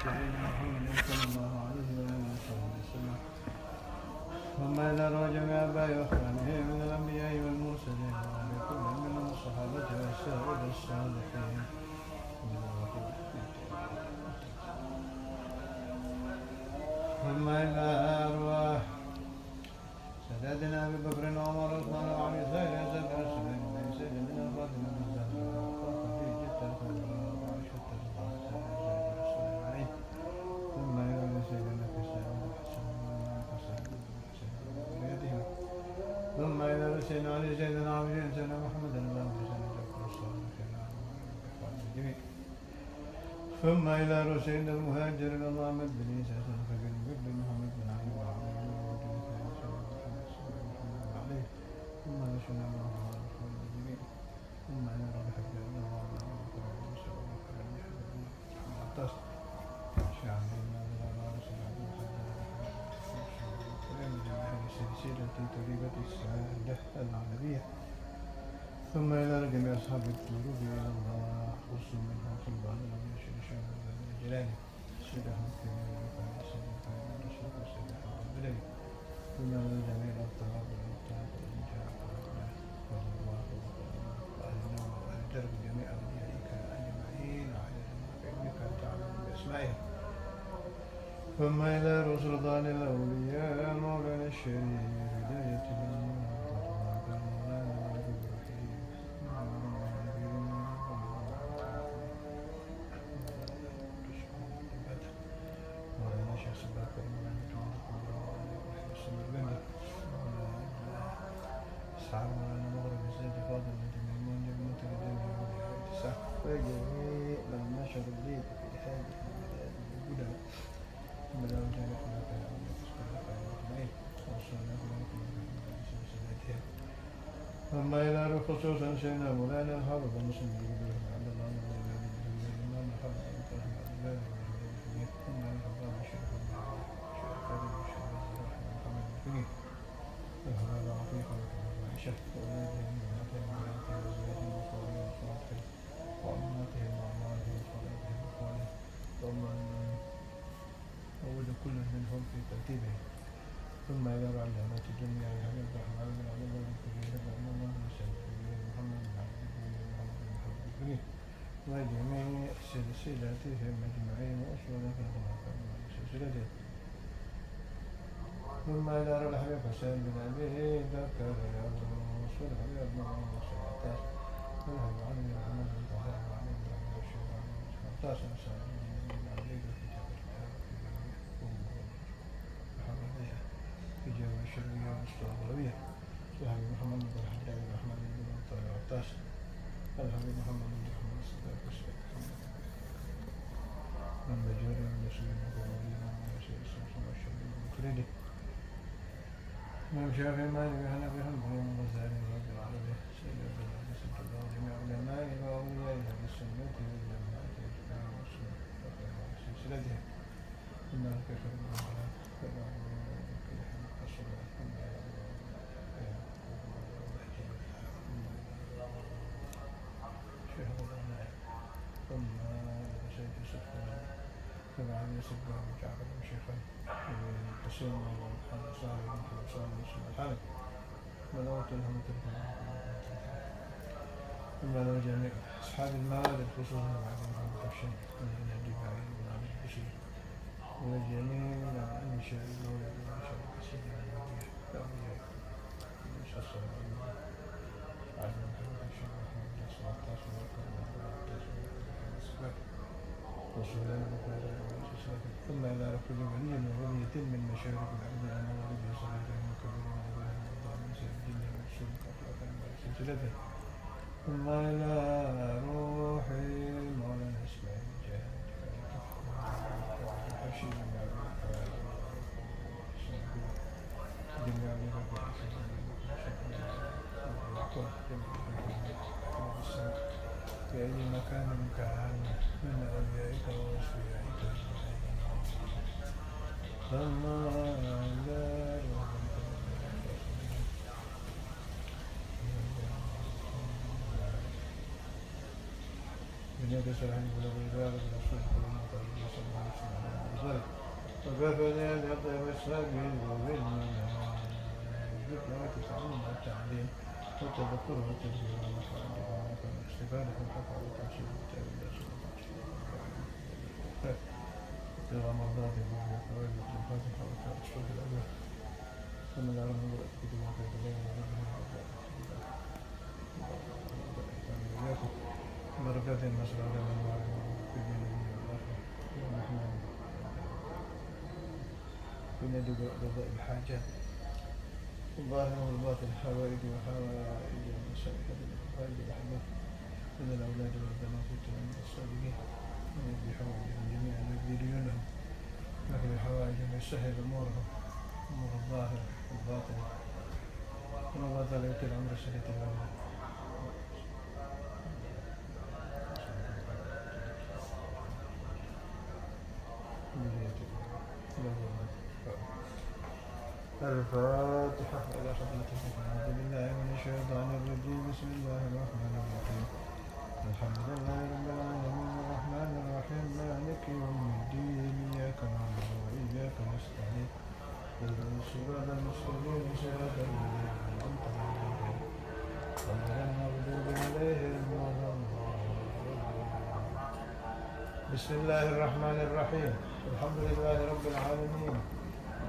سيدنا محمد صلى الله عليه وآله وسلم ثم إلى جميع آبائه وإخوانه من الأنبياء والمرسلين وعلى كل منهم الصحابة والسائر الصالحين ثم إلى أرواح سادتنا أبي بكر وعمر وعثمان وعلي سائر أسد الرسولين ومن سيدنا فاطمة الزهراء وخديجة الكبرى وعائشة الصغرى ثم إلى سيدنا حسين ثم إلى سيدنا علي سيدنا عبد سيدنا محمد اللهم سيدنا جعفر الصالح الجميع ثم إلى سيدنا المهاجر اللهم بن عيسى بن محمد بن علي عليه ثم إلى سيدنا محمد الجميع ثم إلى الحج سلسلة طريقة السعادة العالمية ثم إلى جميع أصحاب القلوب إلى الله خصوصا منهم سلطان الأمير شيخ جلاله سيد أحمد كامل سيد محمد رسول سيد أحمد البلدي ثم إلى جميع الأبطال والأبطال والإنجاب والله وأهلنا وأهل درب جميع أوليائك أجمعين وعلى علمك تعلم بأسمائهم ثم إلى رسل ضال الأولياء مولانا الشريف هداية فجميع من نشر الليل في هذه البلاد ثم إلى خصوصا سيدنا مولانا الحافظ المسلم عبد الله الإمام الحافظ ثم الحافظ الشيخ محمد الفقيه وهذا عقيق وعائشة وأولادهم وأولادهم وأزواجهم وصالحهم وأمهاتهم وأموالهم وصالحهم وأخوانهم ثم ووجد كل منهم في ترتيبه ثم يرى علامات الجميع عبد الرحمن بن عبد الله الكبير وعمر بن سعيد محمد بن عبد الكبير وجميع سلسلتهم أجمعين وأصولهم سلسلتهم ثم إلى الحبيب حسين بن أبي بكر ورسول الحبيب بن عمر والحبيب علي بن محمد بن طاهر وعلي بن عبد الرشيد وعلي بن عباس في جامع الشرقية والأسطورية الحبيب محمد بن الحجاج بن أحمد بن طاهر العطاس الحبيب محمد بن أحمد الصديق من بجاري من مسلم وقومين من سيد السلطان والشرقي المفردي من شافعي مالك حنفي حنبلي من غزالي رب العربي سيد عبد العزيز سيد الله جميع علماء وأولياء أهل السنة والجماعة والإجماع والسنة وسلسلتهم إن الكفر بالله ثم سيد السفر طبعا يوسف بن جعفر بن شيخا حسين بن محمد صالح بن حسين بن سليمان الحارث بلغت لهم ثم لو جميع أصحاب الموارد خصوصا بعد محمد حسين من الهدي بعيد بن عبد البشير وجميع الأنشاء المولد والأنشاء سيدنا النبي الأولياء المسلسل عبد محمد حسين محمد رسول الله صلى الله عليه وسلم وسلام ثم إلى كل ولي وولية من مشارق الأرض أنا ولد صلاة وكبير وعظيم وضامن سيد الجن والرسول وأخلاق سلسلته ثم إلى روح مولانا إسماعيل الجاهد حشيم في أي مكان كان من أوليائك وأصفيائك ثم لا من يد سلام ولا بلاد رسول الله صلى الله عليه وكفني بطيب السبيل وبالمنام ذكر وتسعون التعليم والتذكر والتذكير والمصالح والاستفادة من الحق والتفسير والتأويل في رمضان والفوائد والفاتحة والتأشف الأول ثم العلم والكتب والكتب وإياكم بركات النصر على من وعلم في الدين والآخرة ونحن كنا قضاء الحاجات الظاهر والباطن حوائج وحوائج المسائل حوائج الأحباب من الأولاد والبنات والتلاميذ الصالحين ويقضي حوائجهم جميعا ويقضي ديونهم ويقضي حوائجهم ويسهل أمورهم أمور الظاهر والباطن وما بطل يؤتي العمر سنة الله الفاتحة إلى حضرتك. أعوذ بالله من الشيطان الرجيم. بسم الله الرحمن الرحيم. الحمد لله رب العالمين الرحمن الرحيم مالك يوم الدين إياك نعبد وإياك نستعين اهدنا الصراط المستقيم صراط الذين أنعمت عليهم غير المغضوب عليهم ولا الضالين. بسم الله الرحمن الرحيم. الحمد لله رب العالمين.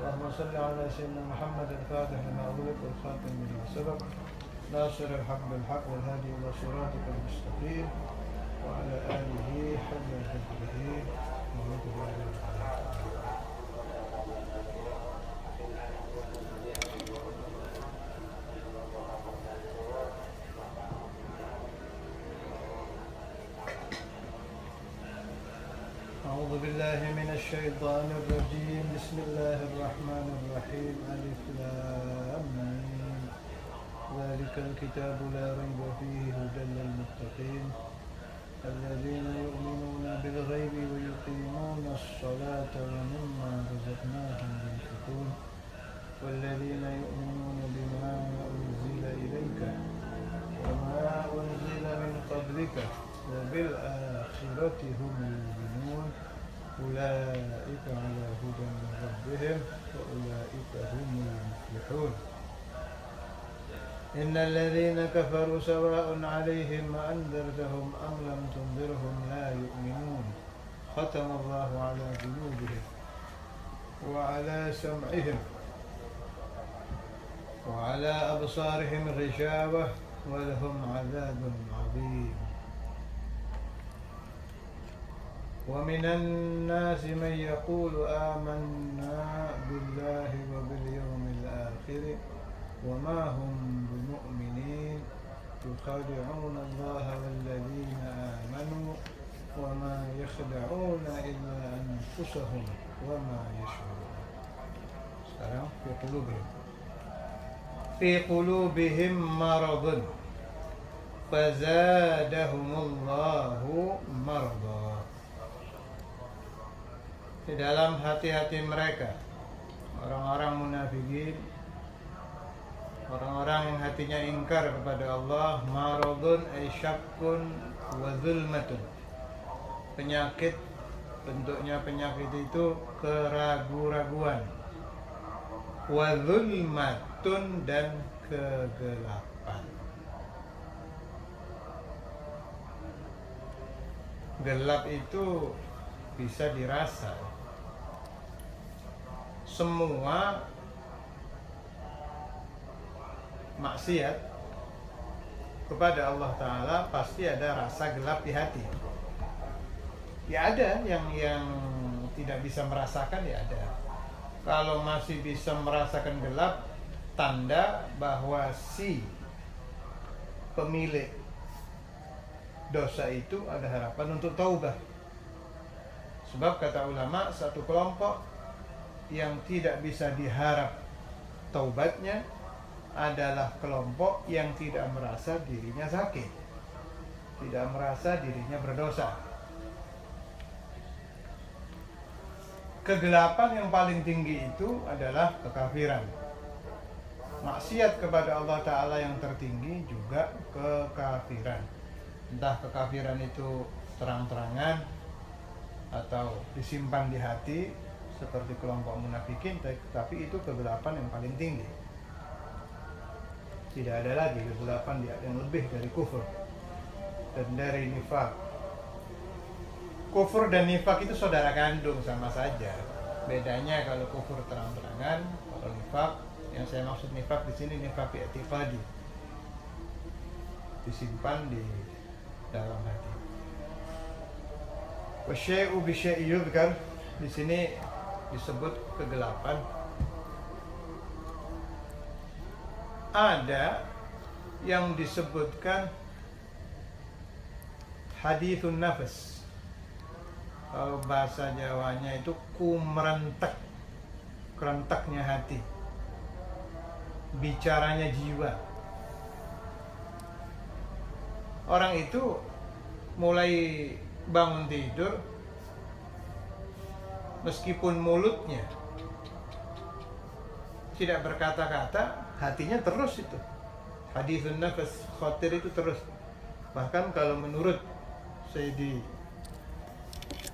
اللهم صل على سيدنا محمد الفاتح لما أغلق والخاتم لما سبق ناصر الحق بالحق والهادي إلى صراطك المستقيم وعلى آله حق قدره ومقداره. أعوذ بالله من الشيطان الرجيم. بسم الله الرحمن الرحيم. ألف لام ميم. ذلك الكتاب لا ريب فيه هدى للمتقين الذين يؤمنون بالغيب ويقيمون الصلاة ومما رزقناهم ينفقون والذين يؤمنون بما أنزل إليك وما أنزل من قبلك وبالآخرة هم يؤمنون أولئك على هدى من ربهم وأولئك هم المفلحون. إن الذين كفروا سواء عليهم أأنذرتهم أم لم تنذرهم لا يؤمنون ختم الله على قلوبهم وعلى سمعهم وعلى أبصارهم غشاوة ولهم عذاب عظيم. ومن الناس من يقول آمنا بالله وباليوم الآخر وما هم بمؤمنين يخادعون الله والذين آمنوا وما يخدعون إلا أنفسهم وما يشعرون. Sekarang في قلوبهم مرض فزادهم الله مرضا. Di dalam hati-hati mereka orang-orang munafikin, orang-orang yang hatinya ingkar kepada Allah, maradun ay syakkun wa zulmatun. Penyakit, bentuknya penyakit itu keragu-raguan. Wa zulmatun dan kegelapan. Gelap itu bisa dirasa. Semua maksiat kepada Allah Ta'ala pasti ada rasa gelap di hati. Ya ada yang tidak bisa merasakan, ya ada. Kalau masih bisa merasakan gelap, tanda bahwa si pemilik dosa itu ada harapan untuk taubah. Sebab kata ulama, satu kelompok yang tidak bisa diharap taubatnya adalah kelompok yang tidak merasa dirinya sakit, tidak merasa dirinya berdosa. Kegelapan yang paling tinggi itu adalah kekafiran. Maksiat kepada Allah Ta'ala yang tertinggi juga kekafiran. Entah kekafiran itu terang-terangan atau disimpan di hati seperti kelompok munafikin, tapi itu kegelapan yang paling tinggi. Tidak ada lagi kegelapan yang lebih dari kufur dan dari nifak. Kufur dan nifak itu saudara kandung, sama saja. Bedanya kalau kufur terang-terangan, kalau nifak, yang saya maksud nifak di sini nifak i'tiqadi, disimpan di dalam hati. Wasyai'u bisyai'i yudhkar, di sini disebut kegelapan. Ada yang disebutkan hadithun nafas, kalau bahasa Jawanya itu kumrentek, kerenteknya hati, bicaranya jiwa. Orang itu mulai bangun tidur, meskipun mulutnya tidak berkata-kata, hatinya terus itu. Hadithun nafas, khatir itu terus. Bahkan kalau menurut Sayyidi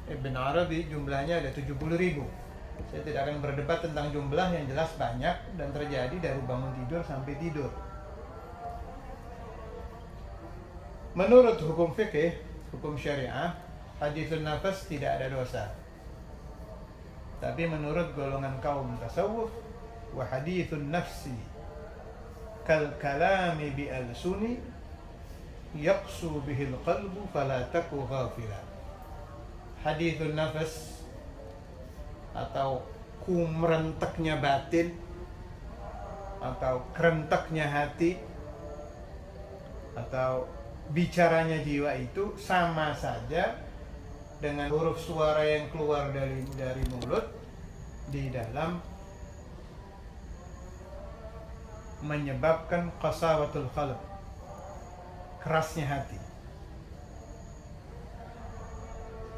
Ibn Arabi jumlahnya ada 70.000. Saya tidak akan berdebat tentang jumlah, yang jelas banyak dan terjadi dari bangun tidur sampai tidur. Menurut hukum fikih, hukum syariah, hadithun nafas tidak ada dosa. Tapi menurut golongan kaum tasawuf, wa hadithun nafsi kal kalami bi al-suni yaqsu bihil qalbu fala taku ghafila. Hadithun nafas atau kumrenteknya batin atau kerenteknya hati atau bicaranya jiwa itu sama saja dengan huruf suara yang keluar dari mulut di dalam menyebabkan qasawatul qalb, kerasnya hati.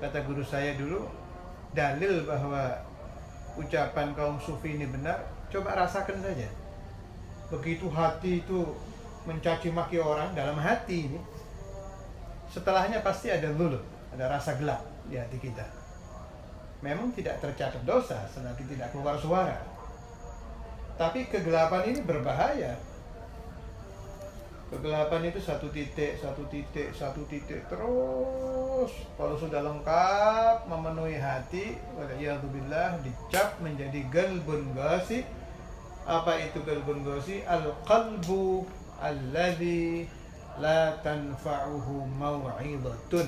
Kata guru saya dulu, dalil bahwa ucapan kaum sufi ini benar, coba rasakan saja. Begitu hati itu mencaci maki orang dalam hati ini, setelahnya pasti ada luluh, ada rasa gelap di hati kita. Memang tidak tercatat dosa selagi tidak keluar suara, tapi kegelapan ini berbahaya. Kegelapan itu satu titik terus. Kalau sudah lengkap memenuhi hati, waliyadzubillah, dicap menjadi galbun ghasi. Apa itu galbun ghasi? Al-qalbu alladzi la tanfa'uhu mau'izatun.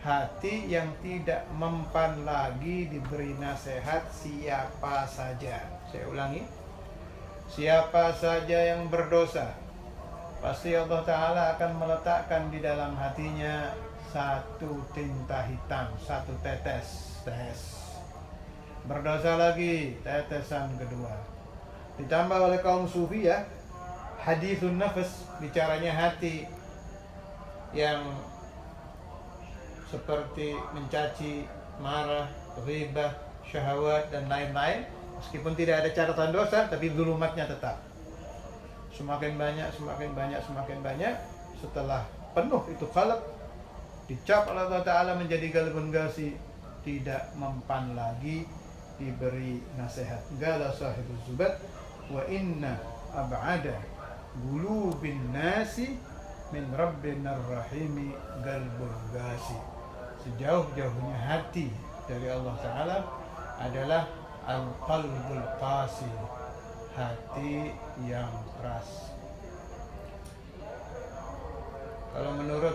Hati yang tidak mempan lagi diberi nasihat siapa saja. Saya ulangi, siapa saja yang berdosa, pasti Allah Ta'ala akan meletakkan di dalam hatinya satu tinta hitam, satu tetes. Berdosa lagi, tetesan kedua. Ditambah oleh kaum sufi ya, hadithun nafas, bicaranya hati yang seperti mencaci, marah, ghibah, syahwat dan lain-lain. Meskipun tidak ada catatan dosa, tapi zulumatnya tetap. Semakin banyak. Setelah penuh itu qalb, dicap oleh Allah Ta'ala menjadi galbun ghasi, tidak mempan lagi diberi nasihat. Gala sahibuz zubat, wa inna ab'ada gulubin nasi min rabbina rahimi galbun ghasi. Sejauh-jauhnya hati dari Allah Ta'ala adalah al-qalbul qasi, hati yang keras. Kalau menurut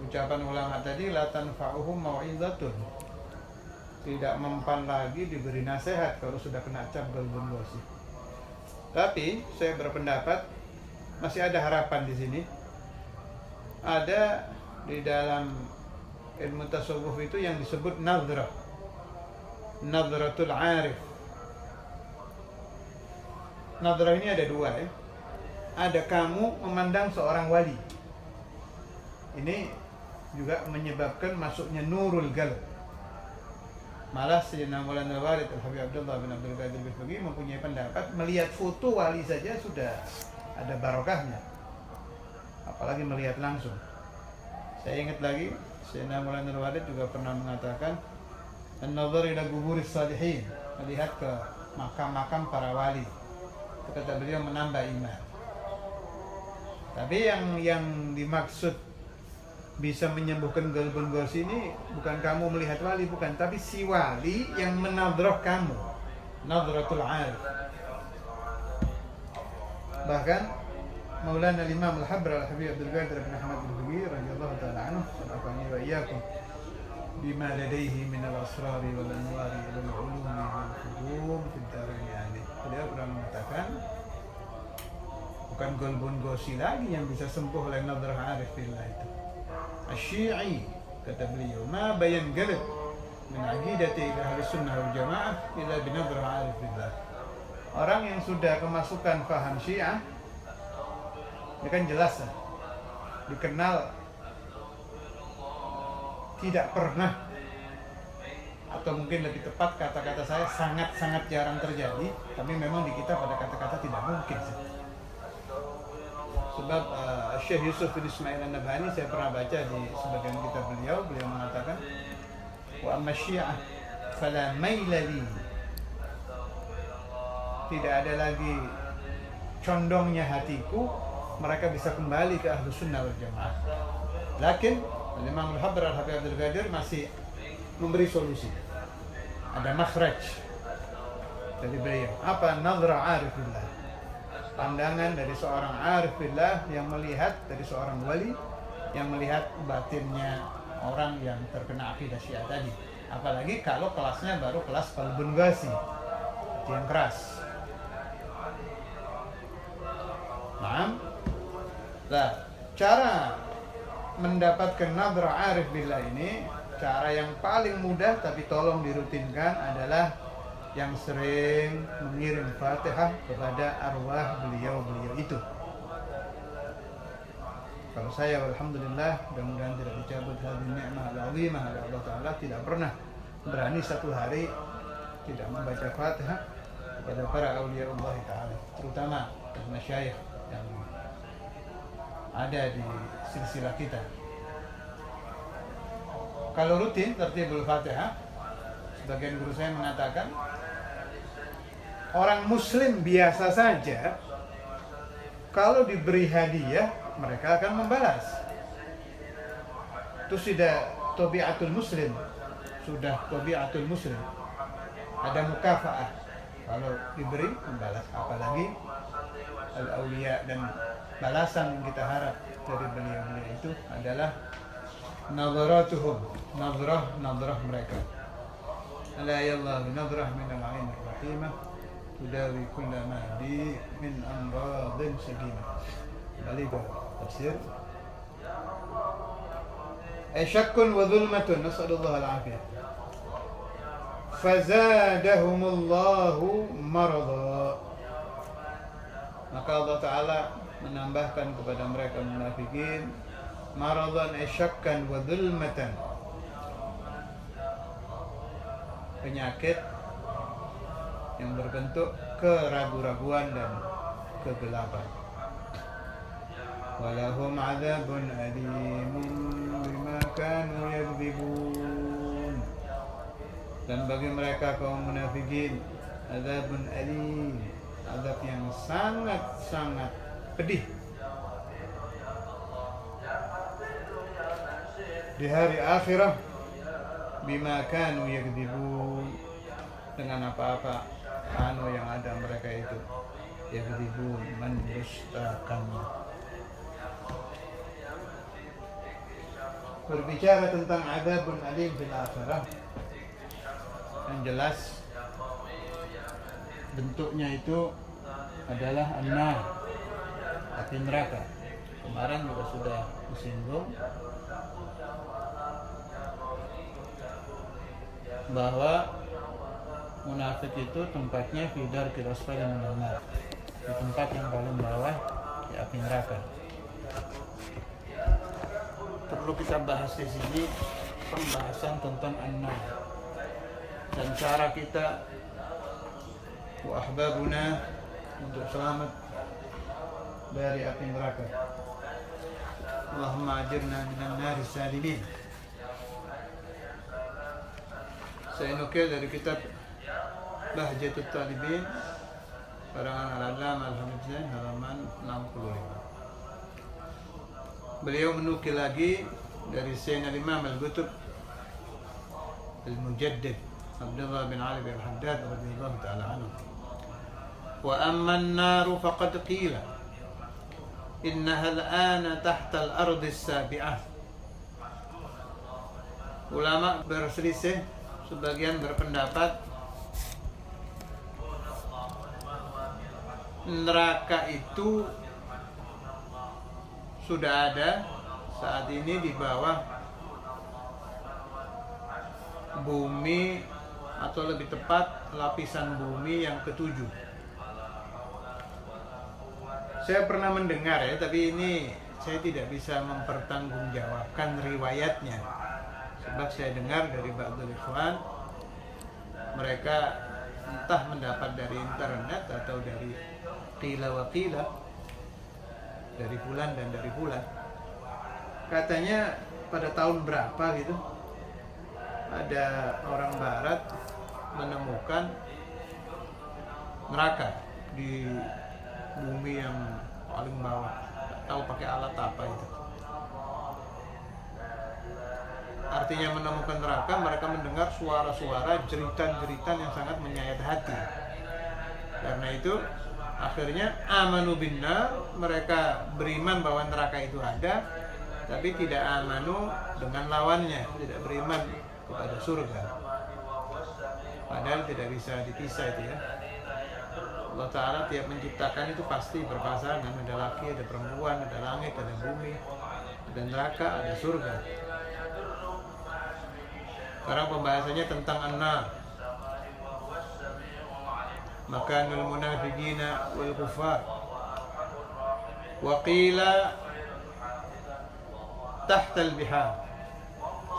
ucapan ulama tadi, la tanfa'uhum mau'izatun, tidak mempan lagi diberi nasihat kalau sudah kena cap galbun ghasi. Tapi saya berpendapat masih ada harapan di sini. Ada di dalam ilmu tasawuf itu yang disebut nazrah, nazratul arif. Nazrah ini ada dua ya. Ada kamu memandang seorang wali, ini juga menyebabkan masuknya nurul qalb. Malah Sayyidina Maulana Walid Al-Habib Abdullah bin Abdul Qadir Bifaqi mempunyai pendapat melihat foto wali saja sudah ada barokahnya, apalagi melihat langsung. Saya ingat lagi Sayyidina Maulana Walid juga pernah mengatakan, an-nazar ila quburis salihin, melihat ke makam-makam para wali. Kata beliau menambah iman. Tapi yang dimaksud bisa menyembuhkan galbun gos ini bukan kamu melihat wali, bukan, tapi si wali yang menadroh kamu, nadratul arif. Bahkan Maulana Imam Al-Habr Al-Habib Abdul Qadir bin Ahmad Al-Huwi radhiyallahu ta'ala anhu, afani wa iyyakum bima ladaihi min al-asrar wal anwar wal ulum wal fudum fid darain ali. Beliau pernah mengatakan bukan golbun gosi lagi yang bisa sembuh oleh nadrah arif billah itu. Asy-Syi'i, kata beliau, ma bayan galib min aqidati ahli sunnah wal jamaah illa bi nadrah arif billah. Orang yang sudah kemasukan paham Syiah, ini kan jelas lah, dikenal tidak pernah, atau mungkin lebih tepat kata-kata saya sangat-sangat jarang terjadi, tapi memang di kita pada kata-kata tidak mungkin sih. Sebab Syekh Yusuf bin Ismail An-Nabhani, saya pernah baca di sebagian kitab beliau mengatakan wa amma Syiah fala maila li, tidak ada lagi condongnya hatiku, mereka bisa kembali ke ahlu sunnah wal jamaah. Lakin Imam Al-Habr Al-Habib Abdul Qadir masih memberi solusi. Ada makhraj dari beliau. Apa? Nadra arif billah. Pandangan dari seorang arif billah yang melihat, dari seorang wali yang melihat batinnya orang yang terkena akidah Syiah tadi. Apalagi kalau kelasnya baru kelas qalbun ghasi, hati yang keras. Nah, cara mendapatkan nadra arif billah ini, cara yang paling mudah tapi tolong dirutinkan adalah yang sering mengirim Fatihah kepada arwah beliau-beliau itu. Kalau saya, alhamdulillah, mudah-mudahan tidak dicabut hadhihi ni'mah al-'azimah oleh Allah Ta'ala, tidak pernah berani satu hari tidak membaca Fatihah kepada para auliya Allah Ta'ala, terutama masyayikh yang ada di silsilah kita. Kalau rutin tertibul Fatihah, sebagian guru saya mengatakan orang muslim biasa saja kalau diberi hadiah mereka akan membalas. Itu sudah tabiatul muslim, ada mukafaah kalau diberi membalas, apalagi al-awliya, dan balasan yang kita harap dari beliau-beliau itu adalah nazaratuhum, nadrah mereka. Ala yallah nadrah min al-'ain ar-rahimah tudawi kulla ma bi min amradin sagimah. Balik tafsir. Syakkun wa dhulmatun, nas'alullah al-'afiyah. Fazadahumullahu marada. Maka Allah Ta'ala menambahkan kepada mereka munafikin maradan syakkan wa dhulmatan, penyakit yang berbentuk keraguan-raguan dan kegelapan. Walahum adzabun alimun bima kanu yakdzibun, dan bagi mereka kaum munafikin adzabun alim, azab yang sangat-sangat pedih di hari akhirah, bima kanu yakdzibun, dengan apa-apa anu yang ada mereka itu, yakdzibun, mendustakannya. Berbicara tentang adzabun alim fil akhirah, yang jelas bentuknya itu adalah an-nar, api neraka. Kemarin juga sudah disinggung bahwa munafik itu tempatnya fi darkil asfali minan nar, di tempat yang paling bawah di api neraka. Perlu kita bahas di sini pembahasan tentang an-nar dan cara kita wa ahbabuna untuk selamat dari api neraka. Allahumma ajirna minan nari salimin. Saya nukil dari kitab Bahjatut Talibin karangan Al-Allamah Al-Hamidzain halaman 65. Beliau menukil lagi dari Sayyidina Imam Al-Qutb Al-Mujaddid Abdullah bin Ali bin Haddad radhiyallahu ta'ala anhu. Wa amma an-naru faqad qila innaha al-ana tahta al-ardi as-sabi'ah. Ulama berselisih, sebagian berpendapat neraka itu sudah ada saat ini di bawah bumi, atau lebih tepat lapisan bumi yang ketujuh. Saya pernah mendengar ya, tapi ini saya tidak bisa mempertanggungjawabkan riwayatnya. Sebab saya dengar dari ba'dul ikhwan, mereka entah mendapat dari internet atau dari qila wa qila, dari bulan dan dari bulan. Katanya pada tahun berapa gitu ada orang barat menemukan neraka di bumi yang paling bawah. Nggak tahu pakai alat apa itu. Artinya menemukan neraka, mereka mendengar suara-suara, jeritan-jeritan yang sangat menyayat hati. Karena itu akhirnya amanu binnar, mereka beriman bahwa neraka itu ada, tapi tidak amanu dengan lawannya, tidak beriman kepada surga. Padahal tidak bisa dipisah itu ya. Allah Ta'ala tiap menciptakan itu pasti berpasangan, ada laki, ada perempuan, ada langit, ada bumi, ada neraka, ada surga. Sekarang pembahasannya tentang an-nar, makanul munafiqina wal kuffar. Wa qila tahta al-bihar.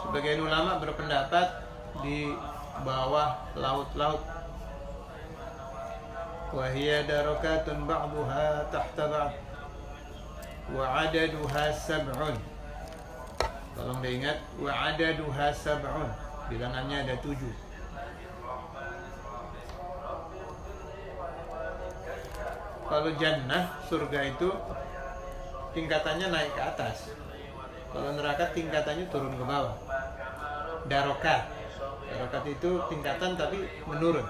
Sebagian ulama berpendapat di bawah laut-laut. Wa hiya darakatun ba'daha tahta ba'd wa 'adaduha sab'un. Tolong diingat, wa 'adaduha sab'un. Bilangannya ada 7. Kalau jannah, surga itu tingkatannya naik ke atas. Kalau neraka tingkatannya turun ke bawah. Darokat. Darokat itu tingkatan tapi menurun.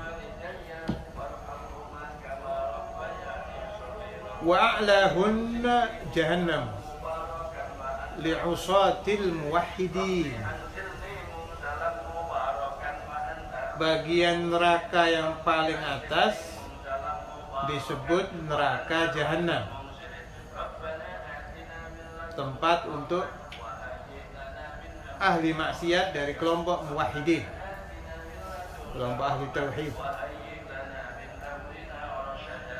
Wa a'lahunna jahannam li'usatil muwahhidin. Bagian neraka yang paling atas disebut neraka jahanam, tempat untuk ahli maksiat dari kelompok muwahhidin, kelompok ahli tauhid.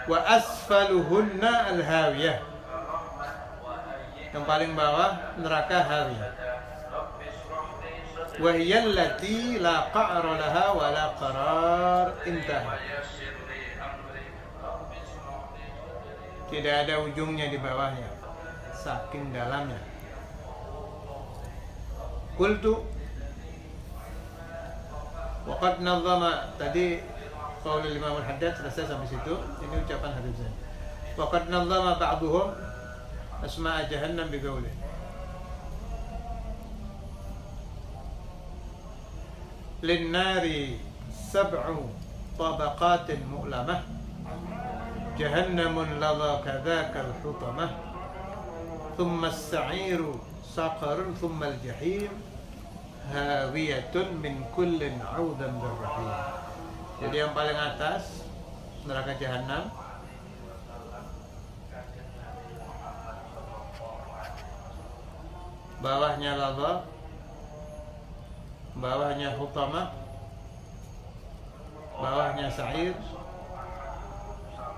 Wa asfaluhunna al-hawiyah, yang paling bawah neraka hawiyah. Wa hiya allati la qa'ra laha wa la qarar intaha. Tidak ada ujungnya di bawahnya, saking dalamnya. Qultu wa qad nazama, tadi qaul Imam Al-Haddad selesai sampai situ. Ini ucapan Habib Zain. Wa qad nazama ba'duhum asma' jahannam bi qawli lin-nari sab'u tabaqatin mu'lamah jahannamun ladha kadzaka al-hutamah thumma as-sa'iru saqarun thumma al-jahim hawiyatun min kullin 'audan bir-rahim. Jadi yang paling atas neraka jahanam, bawahnya ladha, bawahnya hutamah, bawahnya sa'ir,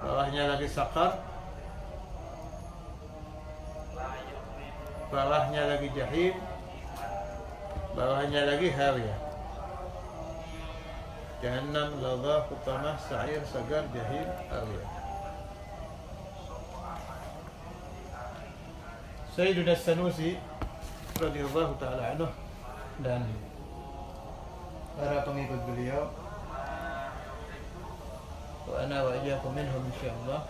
bawahnya lagi saqar, bawahnya lagi jahim, bawahnya lagi hawiyah. Jahannam, ladha, hutamah, sa'ir, sagar, jahim, hawiyah. Sayyiduna Sanusi radhiyallahu ta'ala anhu dan para pengikut beliau, wa ana wa iyyakum minhum insyaallah,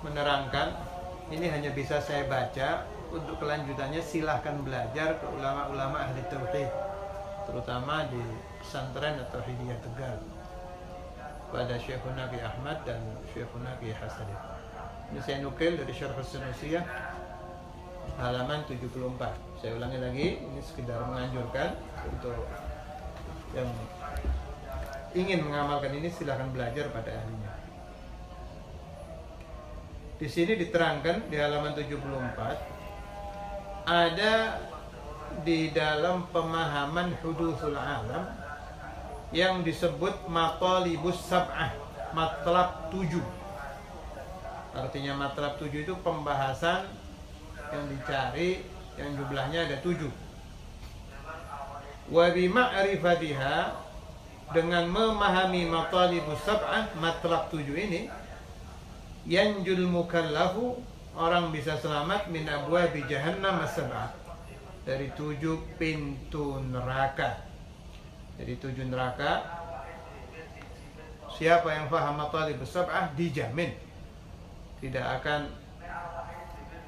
menerangkan ini hanya bisa saya baca. Untuk kelanjutannya silahkan belajar ke ulama-ulama ahli tauhid, terutama di pesantren atau Tauhidiyah Tegal pada Syekhuna Ki Ahmad dan Syekhuna Ki Hasan. Ini saya nukil dari Syarh As-Sunusiyah halaman 74. Saya ulangi lagi, ini sekedar menganjurkan untuk yang ingin mengamalkan ini silahkan belajar pada ahlinya. Di sini diterangkan di halaman 74 ada di dalam pemahaman hudutsul alam yang disebut matalibus sab'ah, matlab 7. Artinya matlab 7 itu pembahasan yang dicari yang jumlahnya ada 7. Wa bi ma'rifatiha, dengan memahami matalibus sab'ah, matlab 7 ini, yanjul mukallafu, orang bisa selamat min abwabi jahannam as-sab'ah, dari 7 pintu neraka. Dari 7 neraka, siapa yang faham matalibus sab'ah dijamin tidak akan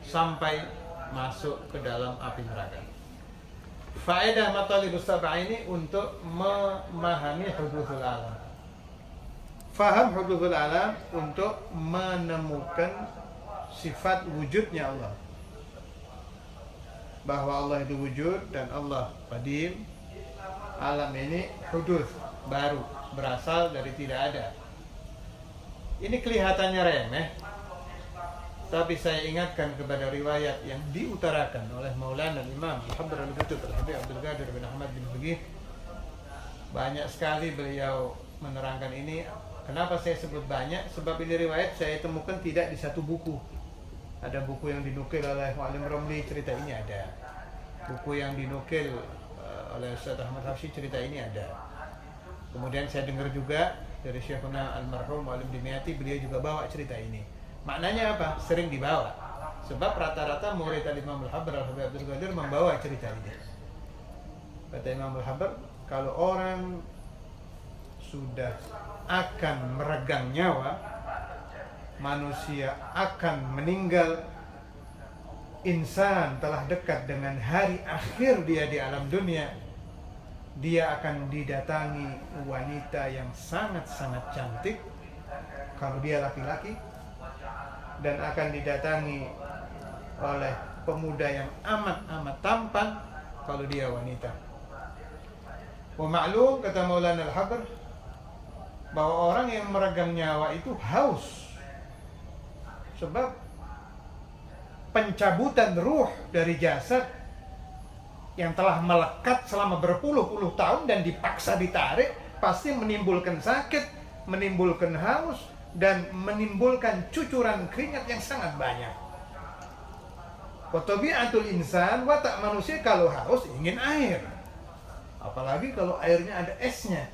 sampai masuk ke dalam api neraka. Faedah matalibus sab'ah ini untuk memahami hudutsul alam. Faham hudutsul alam untuk menemukan sifat wujudnya Allah, bahwa Allah itu wujud dan Allah qadim. Alam ini hudud, baru, berasal dari tidak ada. Ini kelihatannya remeh, tapi saya ingatkan kepada riwayat yang diutarakan oleh Maulana Imam Muhammad al-Ghutub Al-Habib Abdul Qadir bin Ahmad bin Bagih. Banyak sekali beliau menerangkan ini. Kenapa saya sebut banyak? Sebab ini riwayat saya temukan tidak di satu buku. Ada buku yang dinukil oleh Mu'allim Romli, cerita ini ada. Buku yang dinukil oleh Ustaz Ahmad Hafsi, cerita ini ada. Kemudian saya dengar juga dari Syekhuna Almarhum Mu'allim Dimyati, beliau juga bawa cerita ini. Maknanya apa? Sering dibawa. Sebab rata-rata murid Imam Al-Habr Al-Habib Abdul Qadir membawa cerita ini. Kata Imam Al-Habr, kalau orang sudah akan meregang nyawa, manusia akan meninggal, insan telah dekat dengan hari akhir dia di alam dunia, dia akan didatangi wanita yang sangat-sangat cantik kalau dia laki-laki, dan akan didatangi oleh pemuda yang amat-amat tampan kalau dia wanita. Wa ma'lum, kata Maulana Al-Habr, bahwa orang yang meregang nyawa itu haus. Sebab pencabutan ruh dari jasad yang telah melekat selama berpuluh-puluh tahun dan dipaksa ditarik pasti menimbulkan sakit, menimbulkan haus, dan menimbulkan cucuran keringat yang sangat banyak. Wa tabi'atul insan, watak manusia kalau haus ingin air. Apalagi kalau airnya ada esnya.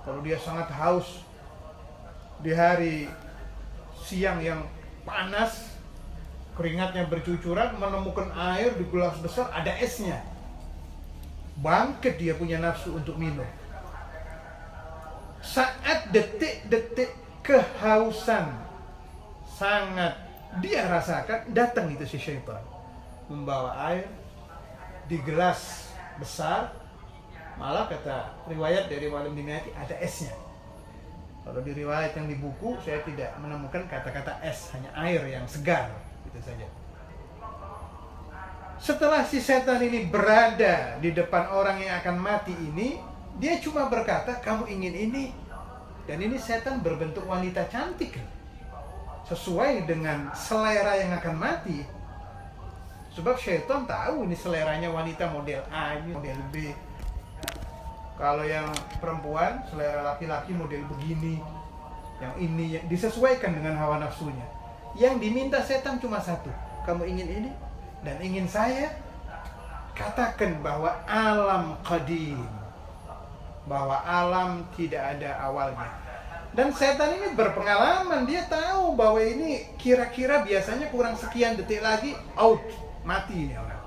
Kalau dia sangat haus di hari siang yang panas, keringatnya bercucuran, menemukan air di gelas besar ada esnya, bangkit dia punya nafsu untuk minum. Saat detik-detik kehausan sangat dia rasakan, datang itu si syaitan membawa air di gelas besar, malah kata riwayat dari Mu'allim Dimyati ada esnya. Kalau di riwayat yang di buku saya tidak menemukan kata-kata es, hanya air yang segar, itu saja. Setelah si setan ini berada di depan orang yang akan mati ini, dia cuma berkata, kamu ingin ini. Dan ini setan berbentuk wanita cantik, sesuai dengan selera yang akan mati. Sebab syaitan tahu ini seleranya wanita model A, ini model B. Kalau yang perempuan, selera laki-laki model begini, yang ini yang disesuaikan dengan hawa nafsunya. Yang diminta setan cuma satu, kamu ingin ini dan ingin saya. Katakan bahwa alam qadim, bahwa alam tidak ada awalnya. Dan setan ini berpengalaman, dia tahu bahwa ini kira-kira biasanya kurang sekian detik lagi out, mati ini orang.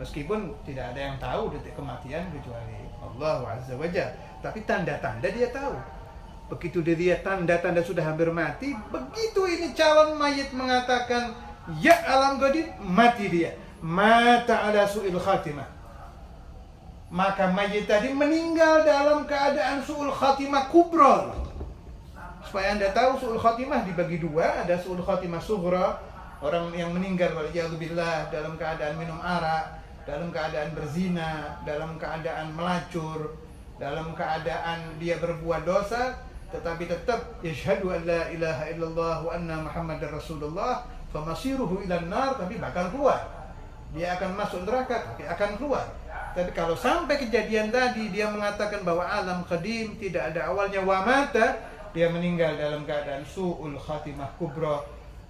Meskipun tidak ada yang tahu detik kematian kecuali Allah Azza wa Jalla. Tapi tanda-tanda dia tahu. Begitu dia lihat tanda-tanda sudah hampir mati, begitu ini calon mayit mengatakan ya alam ghaib, mati dia. Mata ala su'il khatimah. Maka mayit tadi meninggal dalam keadaan su'ul khatimah kubra. Supaya Anda tahu su'ul khatimah dibagi dua, ada su'ul khatimah sughra, orang yang meninggal waliyadzubillah dalam keadaan minum arak, dalam keadaan berzina, dalam keadaan melacur, dalam keadaan dia berbuat dosa, tetapi tetap yashhadu an la ilaha illallah wa anna muhammadar rasulullah, famasiruhu ilan nar, tapi bakal keluar. Dia akan masuk neraka, tapi akan keluar. Tapi kalau sampai kejadian tadi dia mengatakan bahwa alam qadim tidak ada awalnya, wa mata, dia meninggal dalam keadaan su'ul khatimah kubra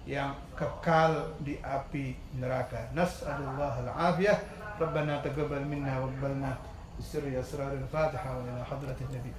yang kekal di api neraka. Nas'alullah al-afiyah. Rabbana taqabbal minna wa qbalna bisirri asrar al-Fatihah wa ila hadratin Nabi.